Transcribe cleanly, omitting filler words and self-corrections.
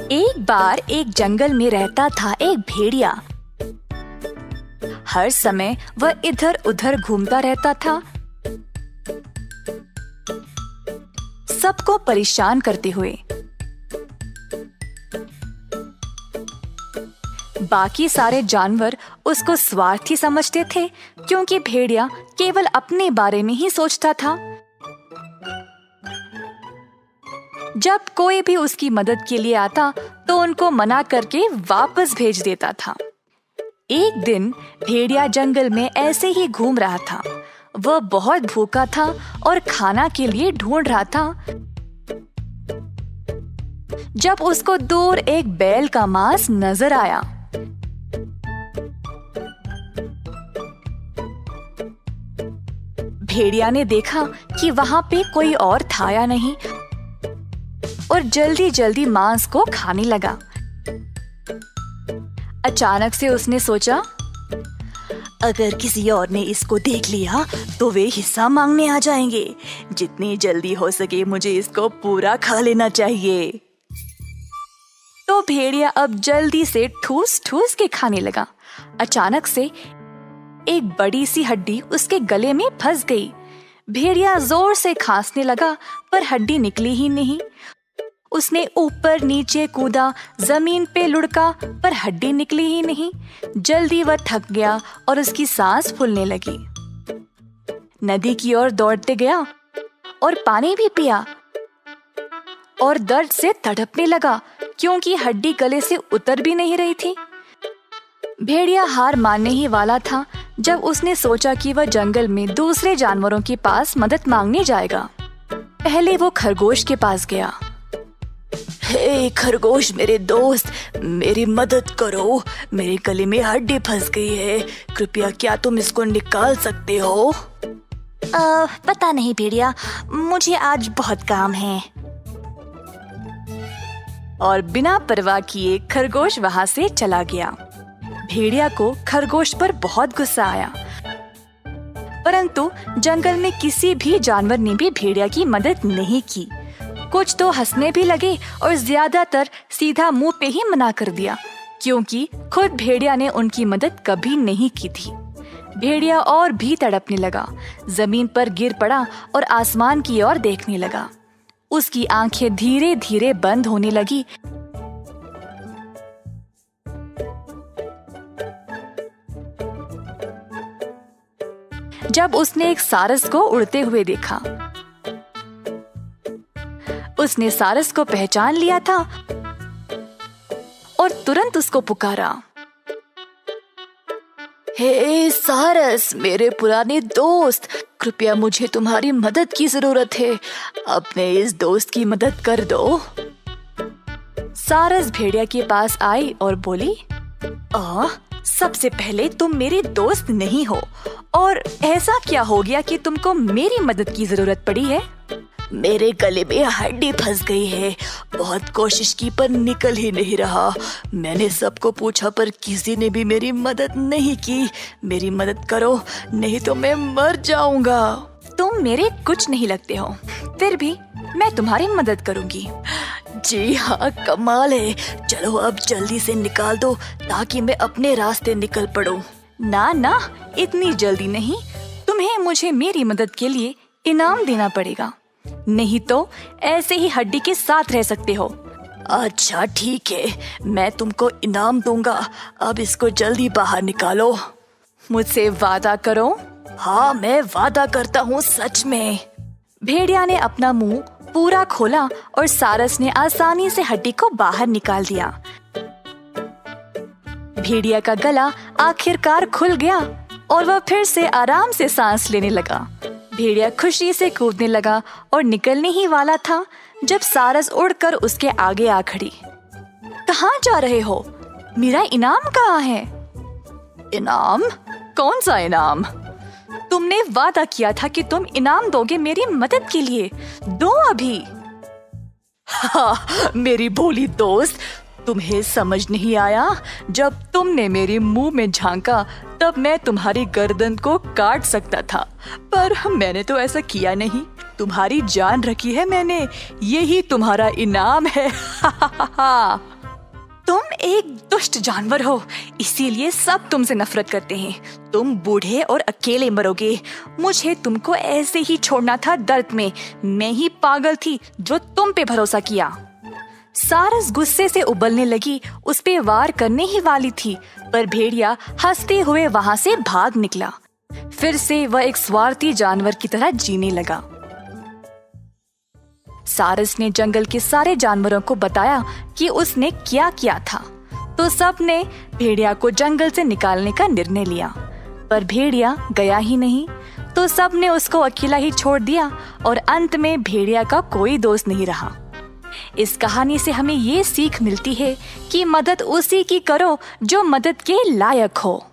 एक बार एक जंगल में रहता था एक भेड़िया। हर समय वह इधर उधर घूमता रहता था, सबको परेशान करते हुए। बाकी सारे जानवर उसको स्वार्थी समझते थे, क्योंकि भेड़िया केवल अपने बारे में ही सोचता था। जब कोई भी उसकी मदद के लिए आता तो उनको मना करके वापस भेज देता था। एक दिन भेड़िया जंगल में ऐसे ही घूम रहा था। वह बहुत भूखा था और खाना के लिए ढूंढ रहा था, जब उसको दूर एक बैल का मांस नजर आया। भेड़िया ने देखा कि वहां पे कोई और था या नहीं, और जल्दी जल्दी मांस को खाने लगा। अचानक से उसने सोचा, अगर किसी और ने इसको देख लिया तो वे हिस्सा मांगने आ जाएंगे। जितनी जल्दी हो सके मुझे इसको पूरा खा लेना चाहिए। तो भेड़िया अब जल्दी से ठूस ठूस के खाने लगा। अचानक से एक बड़ी सी हड्डी उसके गले में फंस गई। भेड़िया जोर से खांसने लगा, पर हड्डी निकली ही नहीं। उसने ऊपर नीचे कूदा, जमीन पे लुढ़का, पर हड्डी निकली ही नहीं। जल्दी वह थक गया और उसकी सांस फूलने लगी। नदी की ओर दौड़ते गया और पानी भी पिया, और दर्द से तड़पने लगा, क्योंकि हड्डी गले से उतर भी नहीं रही थी। भेड़िया हार मानने ही वाला था जब उसने सोचा कि वह जंगल में दूसरे जानवरों के पास मदद मांगने जाएगा। पहले वो खरगोश के पास गया। हे खरगोश मेरे दोस्त, मेरी मदद करो। मेरे गले में हड्डी फंस गई है, कृपया क्या तुम इसको निकाल सकते हो? पता नहीं भेड़िया, मुझे आज बहुत काम है। और बिना परवाह किए खरगोश वहां से चला गया। भेड़िया को खरगोश पर बहुत गुस्सा आया, परंतु जंगल में किसी भी जानवर ने भी भेड़िया की मदद नहीं की। कुछ तो हंसने भी लगे और ज्यादातर सीधा मुंह पे ही मना कर दिया, क्योंकि खुद भेड़िया ने उनकी मदद कभी नहीं की थी। भेड़िया और भी तड़पने लगा, जमीन पर गिर पड़ा और आसमान की ओर देखने लगा। उसकी आंखें धीरे धीरे बंद होने लगी। जब उसने एक सारस को उड़ते हुए देखा, उसने सारस को पहचान लिया था और तुरंत उसको पुकारा। हे सारस, मेरे पुराने दोस्त, कृपया मुझे तुम्हारी मदद की जरूरत है। अपने इस दोस्त की मदद कर दो। सारस भेड़िया के पास आई और बोली, सबसे पहले तुम मेरे दोस्त नहीं हो, और ऐसा क्या हो गया कि तुमको मेरी मदद की जरूरत पड़ी है? मेरे गले में हड्डी फंस गई है। बहुत कोशिश की पर निकल ही नहीं रहा। मैंने सबको पूछा पर किसी ने भी मेरी मदद नहीं की। मेरी मदद करो, नहीं तो मैं मर जाऊंगा। तुम मेरे कुछ नहीं लगते हो, फिर भी मैं तुम्हारी मदद करूंगी। जी हाँ, कमाल है। चलो अब जल्दी से निकाल दो ताकि मैं अपने रास्ते निकल पड़ूं। ना ना, इतनी जल्दी नहीं। तुम्हें मुझे मेरी मदद के लिए इनाम देना पड़ेगा, नहीं तो ऐसे ही हड्डी के साथ रह सकते हो। अच्छा ठीक है, मैं तुमको इनाम दूंगा। अब इसको जल्दी बाहर निकालो। मुझसे वादा करो। हाँ, मैं वादा करता हूँ, सच में। भेड़िया ने अपना मुंह पूरा खोला और सारस ने आसानी से हड्डी को बाहर निकाल दिया। भेड़िया का गला आखिरकार खुल गया और वह फिर से आराम से सांस लेने लगा। भेड़िया खुशी से कूदने लगा और निकलने ही वाला था जब सारस उड़कर उसके आगे आ खड़ी। कहाँ जा रहे हो? मेरा इनाम कहाँ है? इनाम? कौन सा इनाम? तुमने वादा किया था कि तुम इनाम दोगे मेरी मदद के लिए। दो अभी। हाँ, मेरी भोली दोस्त, तुम्हें समझ नहीं आया? जब तुमने मेरे मुंह में झांका तब मैं तुम्हारी गर्दन को काट सकता था, पर मैंने तो ऐसा किया नहीं। तुम्हारी जान रखी है मैंने, यही तुम्हारा इनाम है। तुम एक दुष्ट जानवर हो, इसीलिए सब तुमसे नफरत करते हैं। तुम बूढ़े और अकेले मरोगे। मुझे तुमको ऐसे ही छोड़ना था दर्द में। मैं ही पागल थी जो तुम पे भरोसा किया। सारस गुस्से से उबलने लगी, उस पे वार करने ही वाली थी, पर भेड़िया हंसते हुए वहां से भाग निकला। फिर से वह एक स्वार्थी जानवर की तरह जीने लगा। सारस ने जंगल के सारे जानवरों को बताया कि उसने क्या किया था, तो सब ने भेड़िया को जंगल से निकालने का निर्णय लिया। पर भेड़िया गया ही नहीं, तो सब ने उसको अकेला ही छोड़ दिया और अंत में भेड़िया का कोई दोस्त नहीं रहा। इस कहानी से हमें ये सीख मिलती है कि मदद उसी की करो जो मदद के लायक हो।